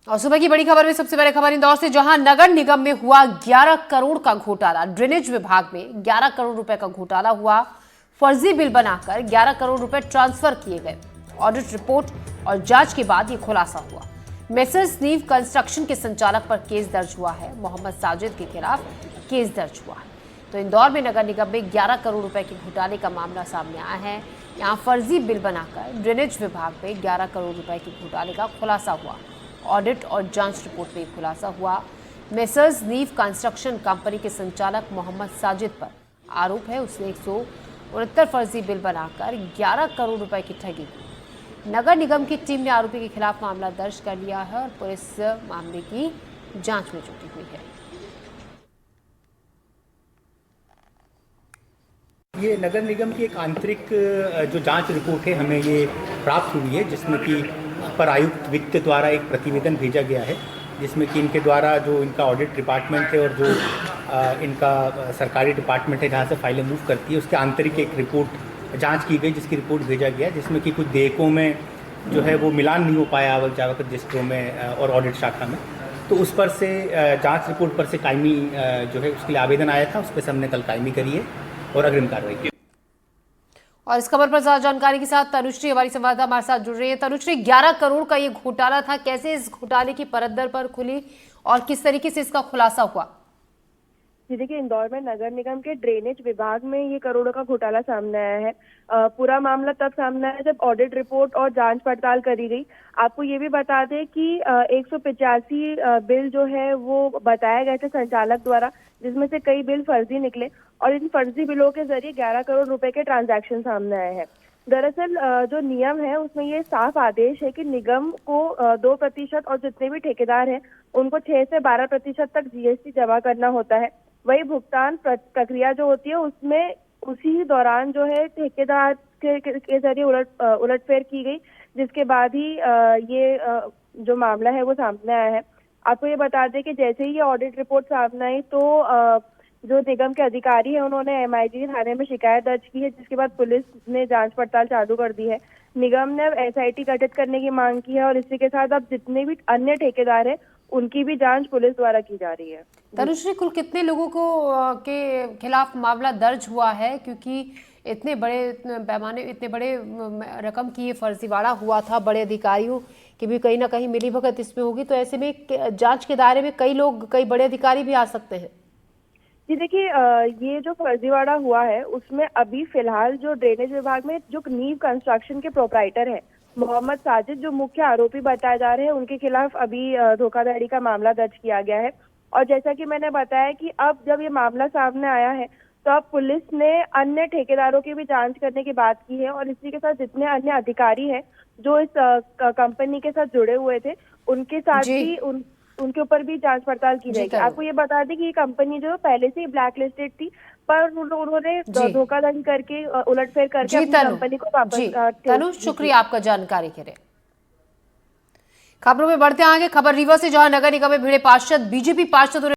और सुबह की बड़ी खबर में सबसे पहले खबर इंदौर से, जहां नगर निगम में हुआ 11 करोड़ का घोटाला। ड्रेनेज विभाग में 11 करोड़ रुपए का घोटाला हुआ। फर्जी बिल बनाकर 11 करोड़ रुपए ट्रांसफर किए गए। ऑडिट रिपोर्ट और जांच के बाद यह खुलासा हुआ। मेसर्स नीव कंस्ट्रक्शन के संचालक पर केस दर्ज हुआ है। मोहम्मद साजिद के खिलाफ केस दर्ज हुआ है। तो इंदौर में नगर निगम में 11 करोड़ रुपए के घोटाले का मामला सामने आया है। यहाँ फर्जी बिल बनाकर ड्रेनेज विभाग में 11 करोड़ रुपए के घोटाले का खुलासा हुआ। ऑडिट और जांच रिपोर्ट में खुलासा हुआ। मेसर्स नीव कंस्ट्रक्शन कंपनी के संचालक मोहम्मद साजिद पर आरोप है, उसने 169 फर्जी बिल बनाकर 11 करोड़ रुपए की ठगी की। नगर निगम की टीम ने आरोपी के खिलाफ मामला दर्ज कर लिया है और पुलिस मामले की जांच में जुटी हुई है। ये नगर निगम की एक आंतरिक जो जांच रिपोर्ट है हमें ये प्राप्त हुई है, जिसमें कि अपर आयुक्त वित्त द्वारा एक प्रतिवेदन भेजा गया है, जिसमें कि इनके द्वारा जो इनका ऑडिट डिपार्टमेंट है और जो इनका सरकारी डिपार्टमेंट है जहाँ से फाइलें मूव करती है, उसके आंतरिक एक रिपोर्ट जांच की गई, जिसकी रिपोर्ट भेजा गया, जिसमें कि कुछ देयकों में जो है वो मिलान नहीं हो पाया आवक जावक रजिस्टरों में और ऑडिट शाखा में। तो उस पर से जाँच रिपोर्ट पर से कायमी जो है उसके लिए आवेदन आया था, उस पर से हमने कल कायमी करी है और अग्रिम कार्रवाई की। और इस खबर पर ज्यादा जानकारी के साथ तनुश्री हमारी संवाददाता हमारे साथ जुड़ रही है। तनुश्री, 11 करोड़ का ये घोटाला था, कैसे इस घोटाले की परत दर पर खुली और किस तरीके से इसका खुलासा हुआ? जी देखिए, इंदौर में नगर निगम के ड्रेनेज विभाग में ये करोड़ों का घोटाला सामने आया है। पूरा मामला तब सामने आया जब ऑडिट रिपोर्ट और जांच पड़ताल करी गई। आपको ये भी बता दें कि 185 बिल जो है वो बताए गए थे संचालक द्वारा, जिसमें से कई बिल फर्जी निकले और इन फर्जी बिलों के जरिए 11 करोड़ रुपए के ट्रांजैक्शन सामने आए हैं। दरअसल जो नियम है उसमें ये साफ आदेश है कि निगम को 2% और जितने भी ठेकेदार हैं उनको 6 से 12% तक जीएसटी जमा करना होता है। वही भुगतान प्रक्रिया जो होती है उसमें उसी दौरान जो है ठेकेदार के जरिए उलटफेर की गई, जिसके बाद ही ये जो मामला है वो सामने आया है। आपको ये बता दें कि जैसे ही ये ऑडिट रिपोर्ट सामने आई तो जो निगम के अधिकारी हैं उन्होंने एमआईजी थाने में शिकायत दर्ज की है, जिसके बाद पुलिस ने जांच पड़ताल चालू कर दी है। निगम ने एसआईटी गठित करने की मांग की है और इसी के साथ अब जितने भी अन्य ठेकेदार हैं उनकी भी जांच पुलिस द्वारा की जा रही है। तनुश्री, कुल कितने लोगों को के खिलाफ मामला दर्ज हुआ है? क्योंकि इतने बड़े पैमाने, इतने बड़े रकम की ये फर्जीवाड़ा हुआ था, बड़े अधिकारियों की भी कहीं ना कहीं मिलीभगत इसमें होगी, तो ऐसे में जांच के दायरे में कई लोग, कई बड़े अधिकारी भी आ सकते हैं। जी देखिए, ये जो फर्जीवाड़ा हुआ है उसमें अभी फिलहाल जो ड्रेनेज विभाग में जो नीव कंस्ट्रक्शन के प्रोप्राइटर है मोहम्मद साजिद, जो मुख्य आरोपी बताए जा रहे हैं, उनके खिलाफ अभी धोखाधड़ी का मामला दर्ज किया गया है। और जैसा कि मैंने बताया कि अब जब ये मामला सामने आया है तो अब पुलिस ने अन्य ठेकेदारों की भी जांच करने की बात की है और इसी के साथ जितने अन्य अधिकारी हैं जो इस कंपनी के साथ जुड़े हुए थे उनके साथ भी उनके ऊपर भी जांच पड़ताल की जाएगी। आपको ये बता दें कि ये कंपनी जो पहले से ही ब्लैक लिस्टेड थी, पर उन्होंने धोखाधड़ी करके उलटफेर करके अपनी कंपनी को वापस। तनु, शुक्रिया आपका जानकारी के लिए। खबरों में बढ़ते आगे, खबर रीवा से, जहां नगर निगम में भिड़े पार्षद, बीजेपी पार्षदों